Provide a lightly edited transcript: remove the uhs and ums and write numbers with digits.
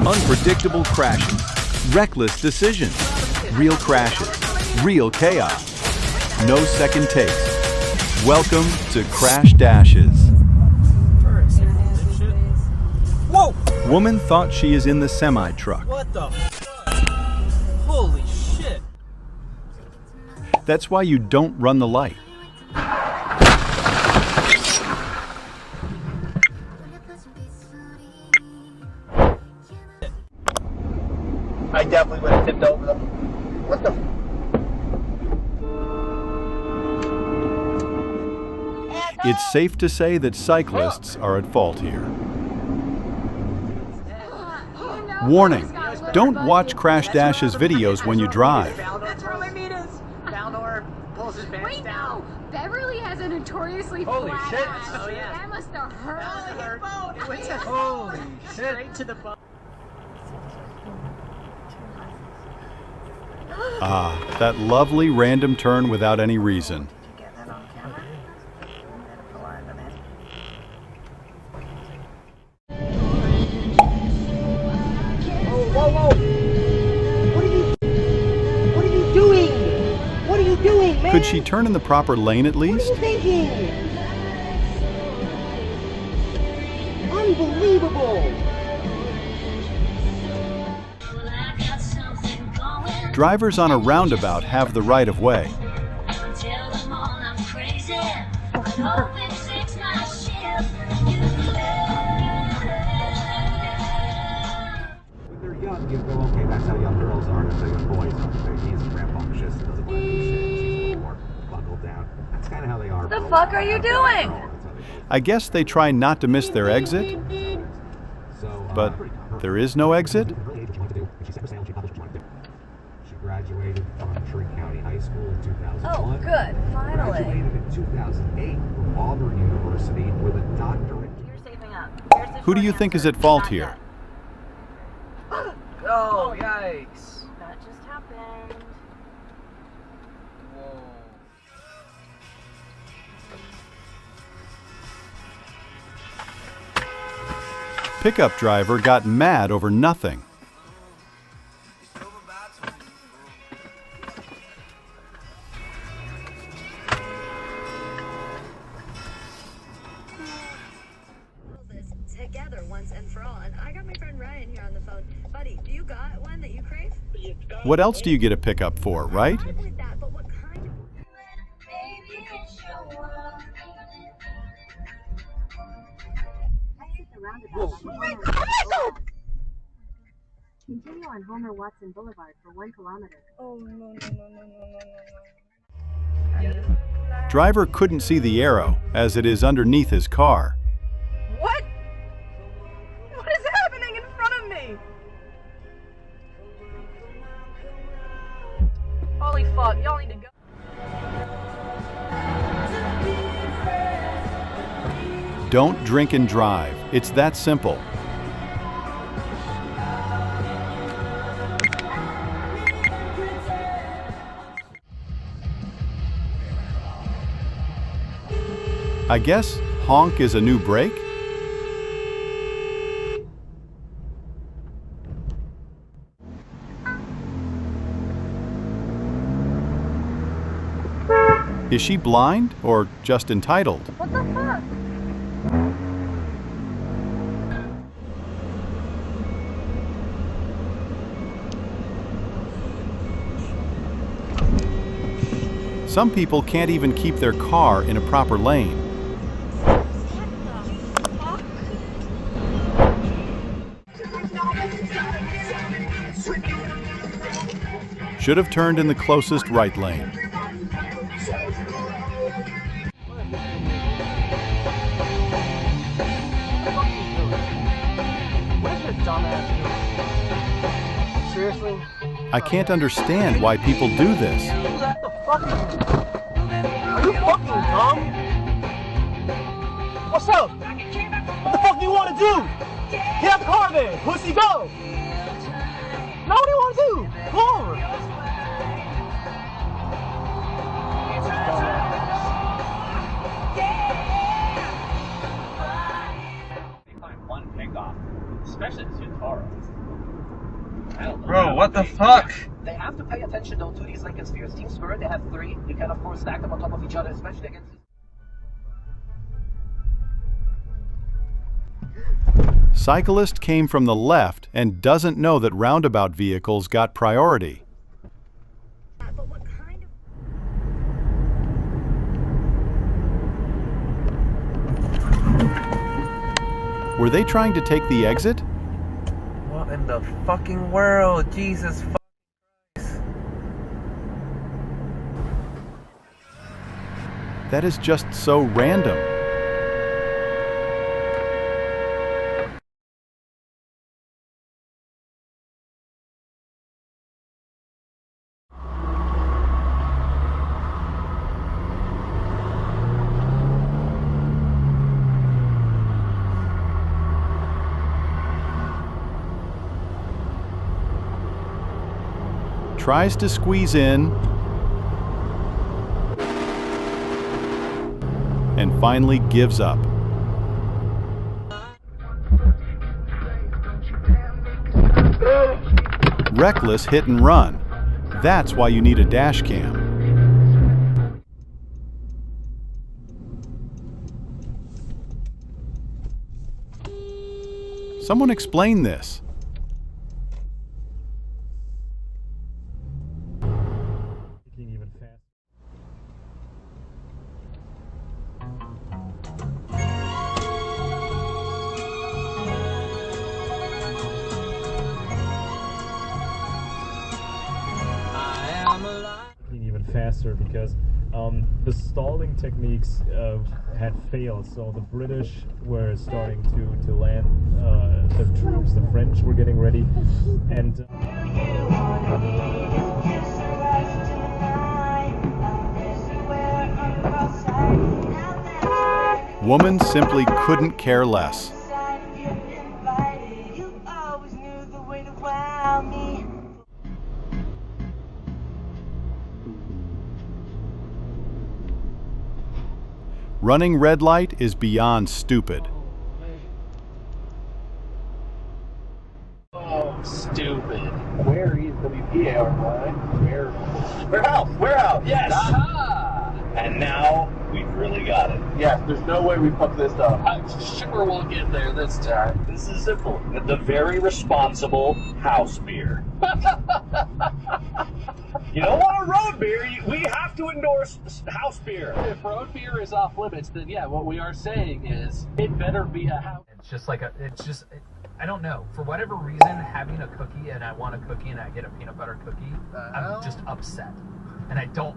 Unpredictable crashes, reckless decisions, real crashes, real chaos, no second takes. Welcome to CrashDashes. Whoa! Woman thought she is in the semi-truck. What the fuck? Holy shit! That's why you don't run the light. I definitely would have tipped over them. What the? It's safe to say that cyclists are at fault here. Warning, don't watch CrashDashes videos when you drive. That's where my meat is. Balnor pulls his pants Wait, down. no. Beverly has a notoriously Holy flat shit. ass. Oh, yeah. That must have hurt. Holy shit. Straight to the bone. Ah, that lovely random turn without any reason. Whoa, whoa! What are you doing? What are you doing, man? Could she turn in the proper lane at least? What are you thinking? Unbelievable! Drivers on a roundabout have the right of way. They're young, you go, okay, that's how young girls are, that's how young boys are. He's rambunctious, doesn't want to do shit, she's a little more buckled down. That's kind of how they are. What the fuck are you doing? I guess they try not to miss their exit, but there is no exit? She graduated from Tree County High School in 2001. Oh, good, finally. Graduated in 2008 from Auburn University with a doctorate. You're saving up. Here's the Who do you short think is answer. at fault Not here? yet. Oh, yikes. That just happened. Whoa. Pickup driver got mad over nothing. Together once and for all. And I got my friend Ryan here on the phone. Buddy, do you got one that you crave? What else do you get a pickup for, right? Not with that, but what kind? Continue on Homer Watson Boulevard for 1 kilometer. Oh, no. Driver couldn't see the arrow, as it is underneath his car. What? What is happening in front of me? Holy fuck, y'all need to go. Don't drink and drive. It's that simple. I guess honk is a new break? Is she blind or just entitled? What the fuck? Some people can't even keep their car in a proper lane. Should have turned in the closest right lane. Seriously? I can't understand why people do this. What the fuck? Are you fucking dumb? What's up? What the fuck do you want to do? Get out the car then, pussy, go! Now what do you want to do? Come over. They find one pickoff, especially the Taro. what the fuck? They have to pay attention though to these like conspiracy. Team Spirit, they have 3. You can of course stack them on top of each other, especially against. Cyclist came from the left and doesn't know that roundabout vehicles got priority. But what kind of... Were they trying to take the exit? What in the fucking world? Jesus fucking Christ. That is just so random. Tries to squeeze in and finally gives up. Reckless hit and run. That's why you need a dash cam. Someone explain this. Even faster because the stalling techniques had failed, so the British were starting to land the troops, the French were getting ready, and Woman simply couldn't care less. Running red light is beyond stupid. Oh, stupid. Where is WPA? Warehouse, yes! Aha! And now we've really got it. Yes, there's no way we fuck this up. Sure we'll get there this time. This is simple. The very responsible house beer. You don't want a road beer, we have to endorse house beer. If road beer is off limits, then yeah, what we are saying is it better be a house. It's just like I don't know. For whatever reason, having a cookie and I want a cookie and I get a peanut butter cookie, I'm just upset. And I don't